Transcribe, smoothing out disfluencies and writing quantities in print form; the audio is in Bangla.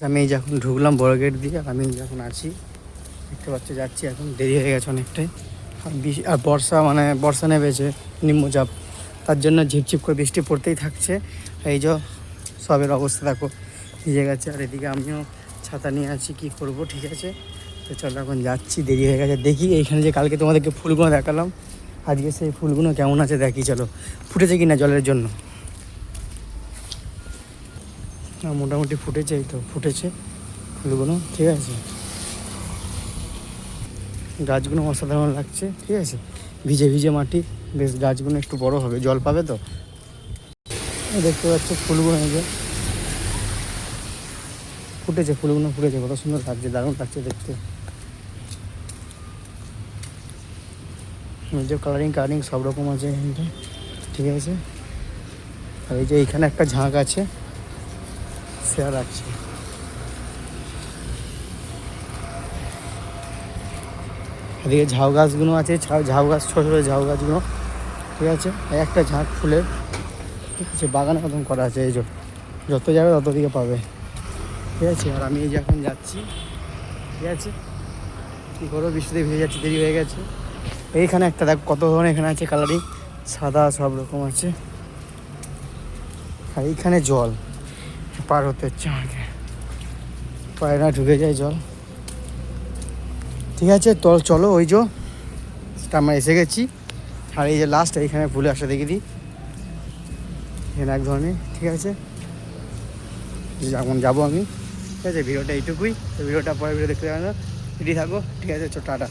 আমি এই যখন ঢুকলাম বড় গেট দিয়ে, আর আমি যখন আছি দেখতে পাচ্ছি যাচ্ছি, এখন দেরি হয়ে গেছে অনেকটাই। আর বর্ষা বর্ষা নেমেছে, নিম্নচাপ, তার জন্য ঝিপঝিপ করে বৃষ্টি পড়তেই থাকছে। এই যে সবের অবস্থা দেখো, ভিজে গেছে। আর এদিকে আমিও ছাতা নিয়ে আছি, কি করব। ঠিক আছে, তো চলো এখন যাচ্ছি, দেরি হয়ে গেছে। দেখি এইখানে যে কালকে তোমাদেরকে ফুলগুলো দেখালাম, আজকে সেই ফুলগুলো কেমন আছে দেখি। চলো, ফুটেছে কি না জলের জন্য। মোটামুটি ফুটেছে, এই তো ফুটেছে ফুলগুলো। ঠিক আছে, গাছগুলো অসাধারণ লাগছে। ঠিক আছে, ভিজে ভিজে মাটি, বেশ গাছগুলো একটু বড় হবে, জল পাবে তো। দেখতে পাচ্ছ ফুলগুলো যে ফুটেছে, ফুলগুলো ফুটেছে, কত সুন্দর লাগছে, দারুণ লাগছে দেখতে। যে কালারিং সব রকম আছে এখানটা। ঠিক আছে, আর এই যে এইখানে একটা ঝাঁক আছে, শেয়ার আছে। এদিকে ঝাউ গাছগুলো আছে, ঝাউ গাছ, ছোটো ছোটো ঝাউ গাছগুলো। ঠিক আছে, একটা ঝাঁক ফুলের, ঠিক আছে, বাগানের মতন করা আছে। এই যে যত যাবে তত দিকে পাবে। ঠিক আছে, আর আমি এই যে এখন যাচ্ছি। ঠিক আছে, কী করবো, বৃষ্টিতে ভিজে যাচ্ছি, দেরি হয়ে গেছে। এইখানে একটা দেখ কত ধরনের এখানে আছে কালারিং, সাদা সব রকম আছে। আর এইখানে জল পার হতে হচ্ছে আমাকে, পায়ে না ঢুকে যায় জল। ঠিক আছে, তো চলো, ওই যে আমরা এসে গেছি। আর এই যে লাস্ট এইখানে ভুলে আসা দেখে দিই, এখানে এক ধরনের। ঠিক আছে, এখন যাবো আমি। ঠিক আছে, ভিডিওটা এইটুকুই। তো ভিডিওটা পরে ভিডিও দেখতে পাবো, রেডি থাকো। ঠিক আছে, টাটা।